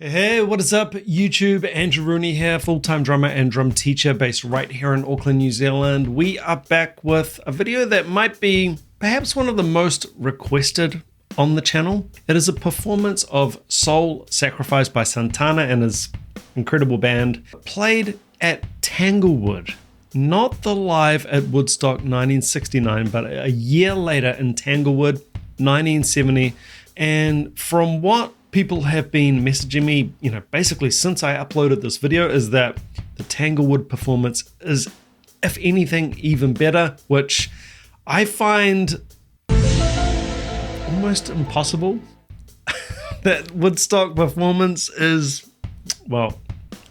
Hey, what is up, YouTube? Andrew Rooney here, full-time drummer and drum teacher based right here in Auckland, New Zealand. We are back with a video that might be perhaps one of the most requested on the channel. It is a performance of Soul Sacrifice by Santana and his incredible band, played at Tanglewood. Not the live at Woodstock 1969, but a year later in Tanglewood, 1970. And from what people have been messaging me, basically since I uploaded this video, is that the Tanglewood performance is, if anything, even better, which I find almost impossible. That Woodstock performance is, well,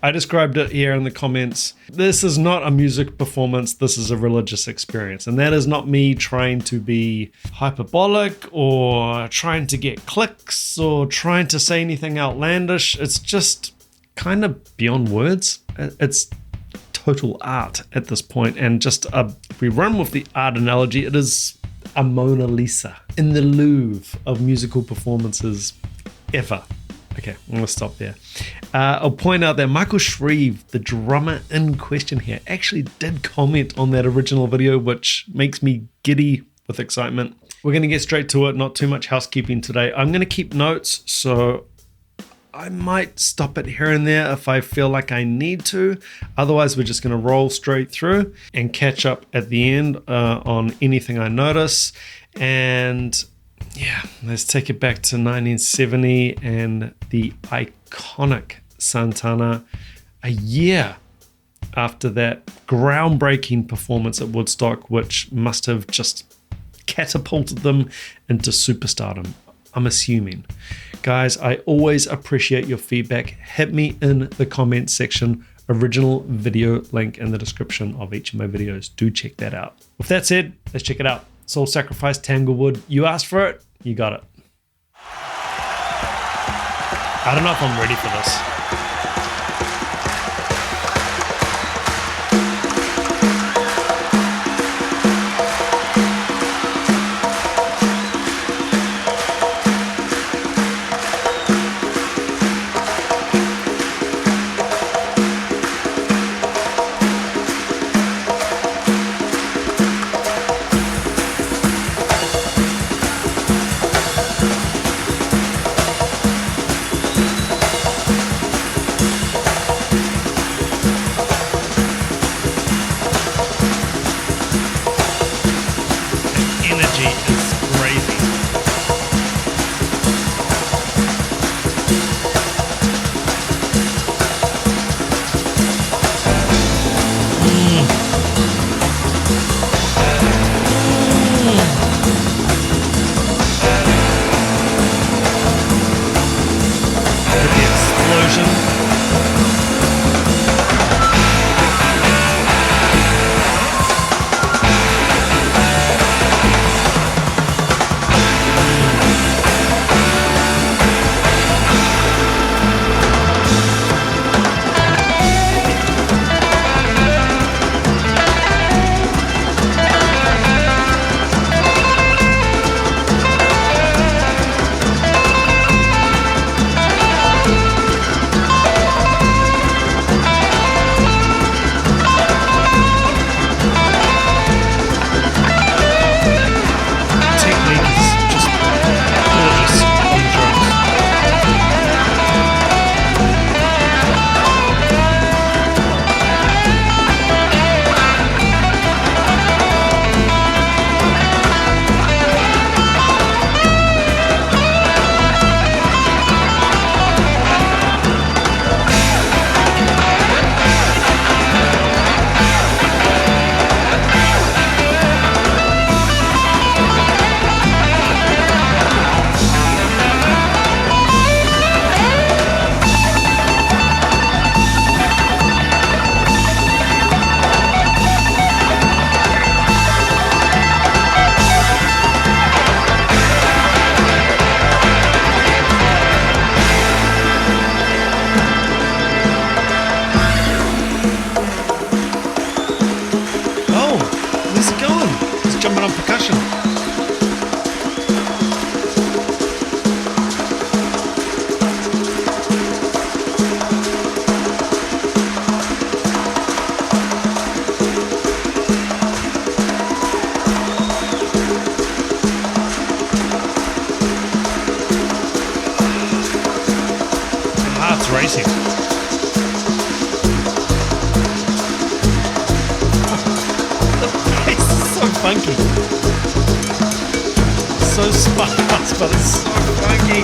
I described it here in the comments. This is not a music performance, this is a religious experience. And that is not me trying to be hyperbolic or trying to get clicks or trying to say anything outlandish. It's just kind of beyond words. It's total art at this point. And just if we run with the art analogy, it is a Mona Lisa in the Louvre of musical performances ever. Okay, I'm going to stop there. I'll point out that Michael Shreve, the drummer in question here, actually did comment on that original video, which makes me giddy with excitement. We're going to get straight to it, not too much housekeeping today. I'm going to keep notes, so I might stop it here and there if I feel like I need to. Otherwise, we're just going to roll straight through and catch up at the end on anything I notice. And yeah, let's take it back to 1970 and the iconic Santana, a year after that groundbreaking performance at Woodstock, which must have just catapulted them into superstardom, I'm assuming. Guys, I always appreciate your feedback. Hit me in the comments section. Original video link in the description of each of my videos. Do check that out. With that said, let's check it out. Soul Sacrifice, Tanglewood. You asked for it, you got it. I don't know if I'm ready for this. racing. It's so funky. So sparse, but it's so funky.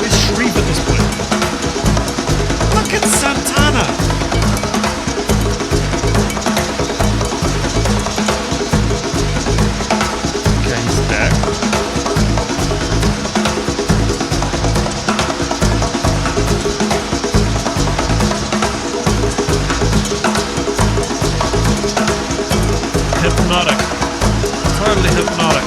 Where's Shreve at this point? Look at Santana. Okay, he's back. Hypnotic. Totally hypnotic.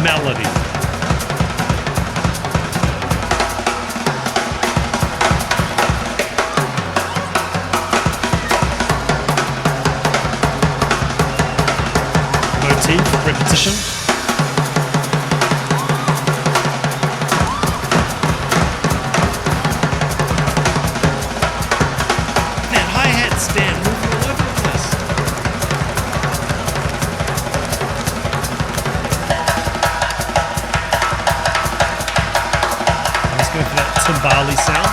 Melody. Motif, repetition. That hi-hat stand moving all over the place. Let's go for that timbali sound.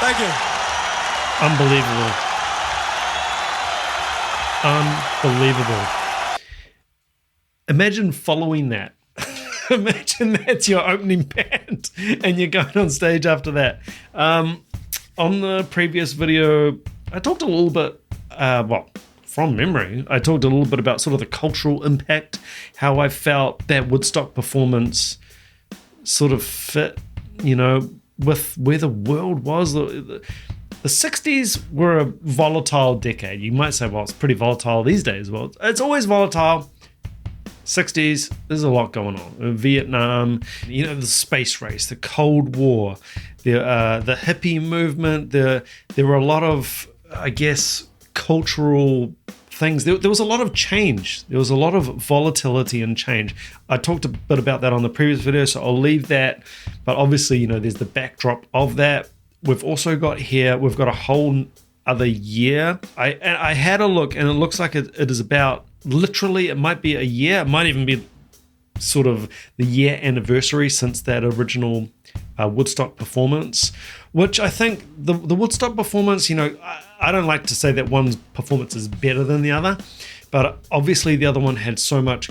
Thank you. Unbelievable. Unbelievable. Imagine following that. Imagine that's your opening band and you're going on stage after that. On the previous video, I talked a little bit, from memory, I talked a little bit about sort of the cultural impact, how I felt that Woodstock performance sort of fit, with where the world was. The 60s were a volatile decade. You might say, well, it's pretty volatile these days. Well, it's always volatile. 60s, there's a lot going on. Vietnam, the space race, the Cold War, the hippie movement. There were a lot of, I guess, cultural things. There was a lot of change. There was a lot of volatility and change. I talked a bit about that on the previous video, so I'll leave that. But obviously, there's the backdrop of that. We've also got here, we've got a whole other year. I had a look, and it looks like it is about, literally, it might be a year. It might even be sort of the year anniversary since that original Woodstock performance, which I think the Woodstock performance, I don't like to say that one's performance is better than the other, but obviously the other one had so much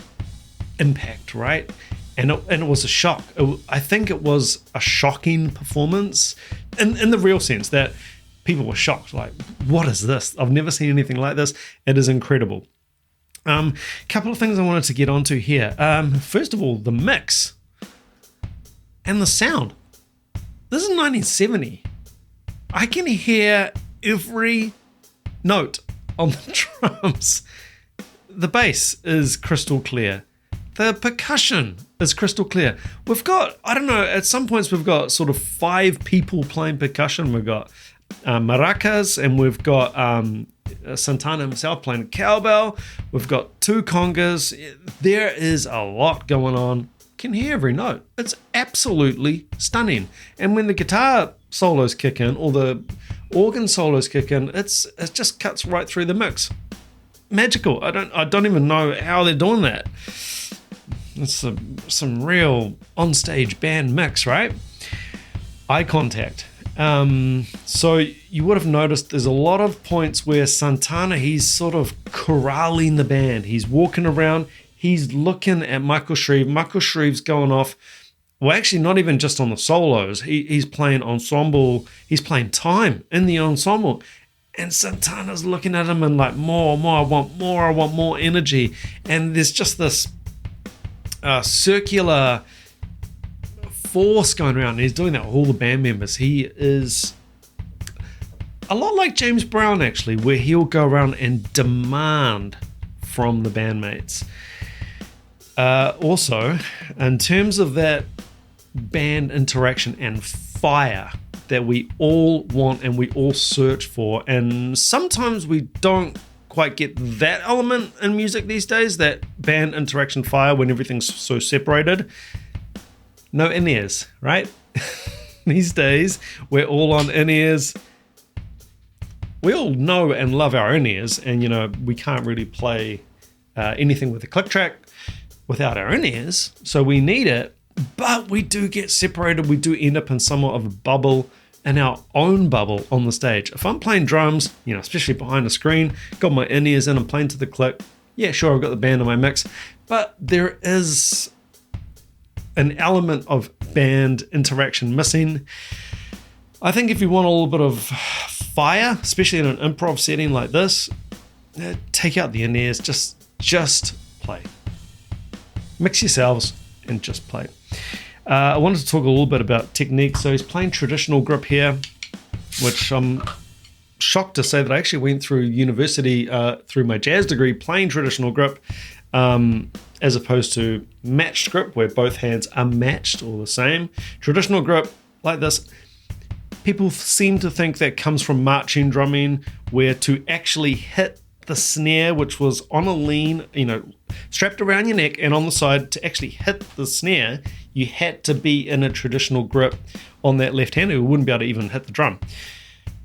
impact, right? And it was a shock. I think it was a shocking performance in the real sense that people were shocked. Like, what is this? I've never seen anything like this. It is incredible. Couple of things I wanted to get onto here. First of all, the mix and the sound. This is 1970. I can hear every note on the drums. The bass is crystal clear. The percussion is crystal clear. We've got, I don't know, at some points we've got sort of 5 people playing percussion. We've got maracas, and we've got Santana himself playing cowbell. We've got 2 congas. There is a lot going on. Can hear every note. It's absolutely stunning. And when the guitar solos kick in, or the organ solos kick in, it just cuts right through the mix. Magical. I don't even know how they're doing that. It's some real onstage band mix, right? Eye contact. So you would have noticed there's a lot of points where Santana, he's sort of corralling the band. He's walking around, he's looking at Michael Shreve. Michael Shreve's going off. Well, actually, not even just on the solos. He's playing ensemble. He's playing time in the ensemble. And Santana's looking at him and like, more, I want more energy. And there's just this circular force going around. He's doing that with all the band members. He is a lot like James Brown, actually, where he'll go around and demand from the bandmates. Also, in terms of that band interaction and fire that we all want and we all search for, and sometimes we don't quite get that element in music these days, that band interaction fire when everything's so separated. No in-ears, right? These days, we're all on in-ears. We all know and love our in-ears, and we can't really play anything with a click track without our in-ears, so we need it, but we do get separated. We do end up in somewhat of a bubble, in our own bubble on the stage. If I'm playing drums, especially behind a screen, got my in-ears in, I'm playing to the click, yeah, sure, I've got the band in my mix, but there is an element of band interaction missing. I think if you want a little bit of fire, especially in an improv setting like this, take out the in-ears, just play. Mix yourselves and just play. I wanted to talk a little bit about technique. So he's playing traditional grip here, which I'm shocked to say that I actually went through university through my jazz degree playing traditional grip, as opposed to matched grip where both hands are matched or the same. Traditional grip like this, people seem to think that comes from marching drumming, where to actually hit the snare, which was on a lean, strapped around your neck and on the side, to actually hit the snare, you had to be in a traditional grip on that left hand, who wouldn't be able to even hit the drum.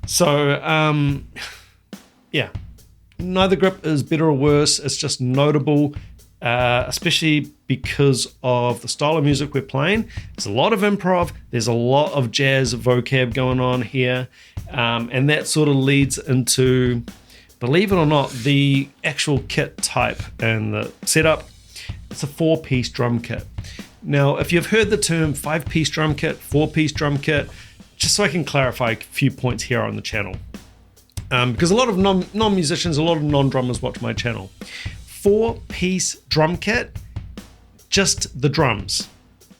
So, yeah, neither grip is better or worse. It's just notable, especially because of the style of music we're playing. There's a lot of improv. There's a lot of jazz vocab going on here. And that sort of leads into, believe it or not, the actual kit type and the setup. It's a 4-piece drum kit. Now, if you've heard the term 5-piece drum kit, 4-piece drum kit, just so I can clarify a few points here on the channel. Because a lot of non-musicians, a lot of non-drummers watch my channel. 4-piece drum kit, just the drums,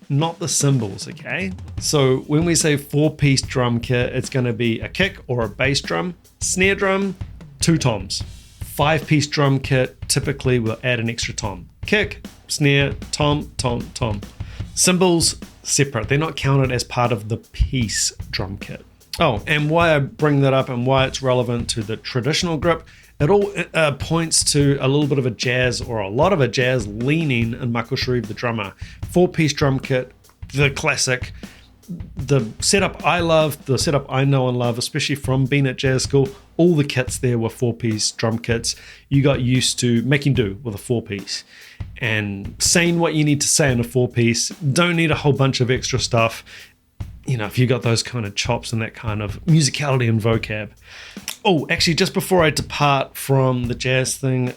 not the cymbals, okay? So when we say 4-piece drum kit, it's going to be a kick or a bass drum, snare drum, 2 toms. 5-piece drum kit, typically we'll add an extra tom. Kick, snare, tom, tom, tom. Cymbals, separate. They're not counted as part of the piece drum kit. Oh, and why I bring that up and why it's relevant to the traditional grip, it all points to a little bit of a jazz or a lot of a jazz leaning in Michael Shreve, the drummer. 4-piece drum kit, the classic. The setup I love, the setup I know and love, especially from being at jazz school, all the kits there were 4-piece drum kits. You got used to making do with a 4-piece and saying what you need to say in a 4-piece. Don't need a whole bunch of extra stuff. You know, if you got those kind of chops and that kind of musicality and vocab. Oh, actually, just before I depart from the jazz thing,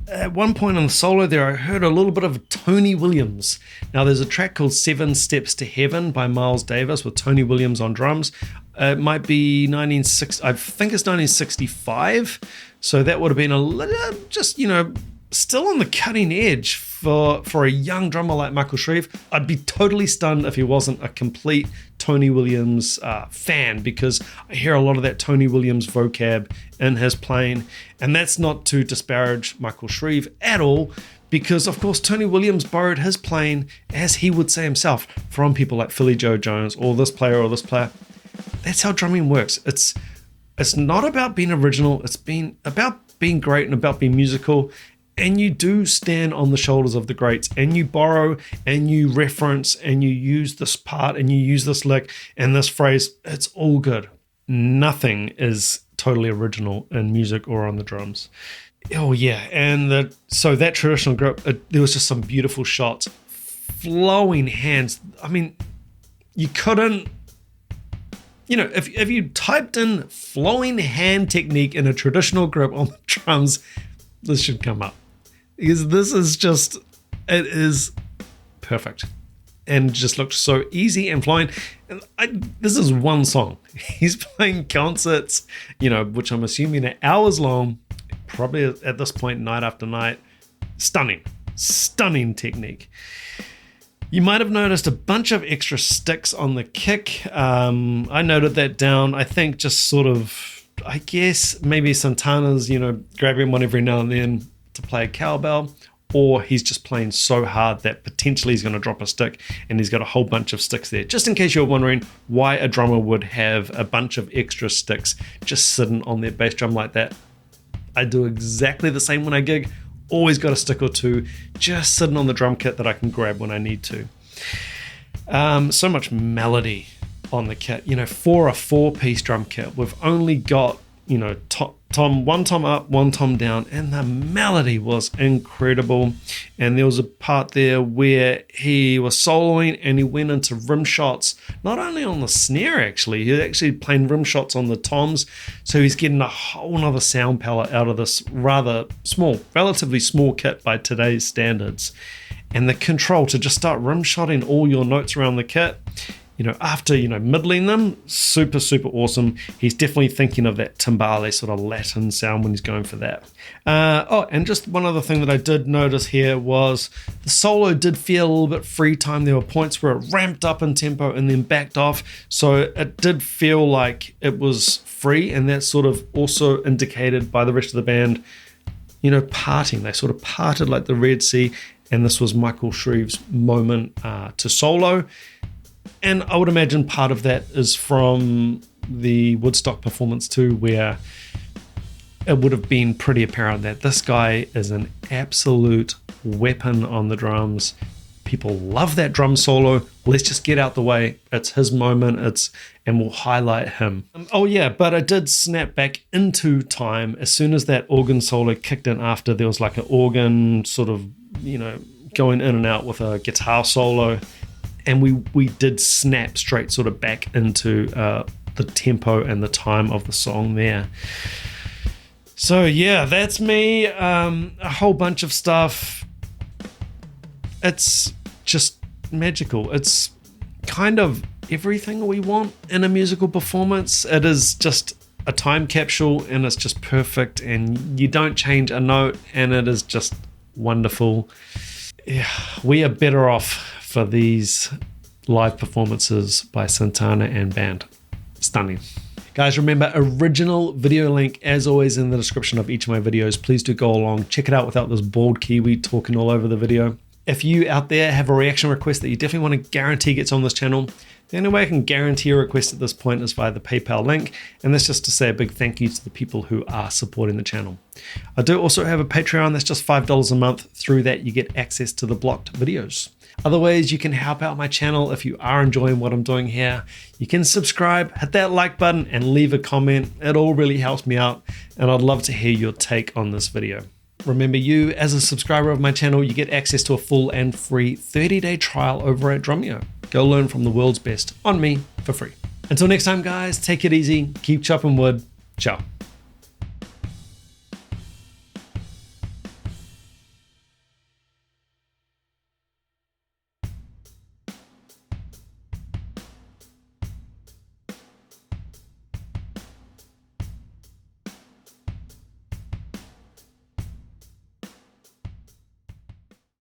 at one point on the solo there, I heard a little bit of Tony Williams. Now, there's a track called 7 Steps to Heaven by Miles Davis with Tony Williams on drums. It might be 1960, I think it's 1965. So that would have been a little, just, you know, still on the cutting edge for a young drummer like Michael Shreve. I'd be totally stunned if he wasn't a complete Tony Williams fan, because I hear a lot of that Tony Williams vocab in his playing, and that's not to disparage Michael Shreve at all, because of course Tony Williams borrowed his playing, as he would say himself, from people like Philly Joe Jones or this player or this player. That's how drumming works. It's not about being original, it's about being great and about being musical. And you do stand on the shoulders of the greats, and you borrow and you reference and you use this part and you use this lick and this phrase. It's all good. Nothing is totally original in music or on the drums. Oh yeah, and so that traditional grip, there was just some beautiful shots, flowing hands. I mean, you couldn't, you know, if you typed in flowing hand technique in a traditional grip on the drums, this should come up. Because this is just, it is perfect and just looks so easy and flowing. And this is one song. He's playing concerts, you know, which I'm assuming are hours long, probably at this point, night after night. Stunning technique. You might have noticed a bunch of extra sticks on the kick. I noted that down. I think just sort of, I guess maybe Santana's, you know, grabbing one every now and then to play a cowbell, or he's just playing so hard that potentially he's going to drop a stick and he's got a whole bunch of sticks there. Just in case you're wondering why a drummer would have a bunch of extra sticks just sitting on their bass drum like that. I do exactly the same when I gig. Always got a stick or two just sitting on the drum kit that I can grab when I need to. So much melody on the kit. You know, for a 4-piece drum kit, we've only got, you know, one tom up, one tom down, and the melody was incredible. And there was a part there where he was soloing and he went into rim shots, not only on the snare actually, he was actually playing rim shots on the toms, so he's getting a whole nother sound palette out of this relatively small kit by today's standards. And the control to just start rim shotting all your notes around the kit, you know, after, you know, middling them, super, super awesome. He's definitely thinking of that timbale sort of Latin sound when he's going for that. And just one other thing that I did notice here was the solo did feel a little bit free time. There were points where it ramped up in tempo and then backed off. So it did feel like it was free, and that's sort of also indicated by the rest of the band, you know, parting. They sort of parted like the Red Sea, and this was Michael Shreve's moment to solo. And I would imagine part of that is from the Woodstock performance too, where it would have been pretty apparent that this guy is an absolute weapon on the drums. People love that drum solo. Let's just get out the way. It's his moment. And we'll highlight him. But I did snap back into time as soon as that organ solo kicked in. After there was like an organ sort of, you know, going in and out with a guitar solo. And we did snap straight sort of back into the tempo and the time of the song there. So yeah, that's me. A whole bunch of stuff. It's just magical. It's kind of everything we want in a musical performance. It is just a time capsule, and it's just perfect, and you don't change a note, and it is just wonderful. Yeah, we are better off for these live performances by Santana and band. Stunning. Guys, remember, original video link, as always, in the description of each of my videos. Please do go along, check it out without this bald Kiwi talking all over the video. If you out there have a reaction request that you definitely want to guarantee gets on this channel, the only way I can guarantee a request at this point is via the PayPal link, and that's just to say a big thank you to the people who are supporting the channel. I do also have a Patreon that's just $5 a month. Through that, you get access to the blocked videos. Other ways you can help out my channel if you are enjoying what I'm doing here. You can subscribe, hit that like button, and leave a comment. It all really helps me out, and I'd love to hear your take on this video. Remember, you as a subscriber of my channel, you get access to a full and free 30-day trial over at Drumeo. Go learn from the world's best on me for free. Until next time, guys, take it easy, keep chopping wood. Ciao.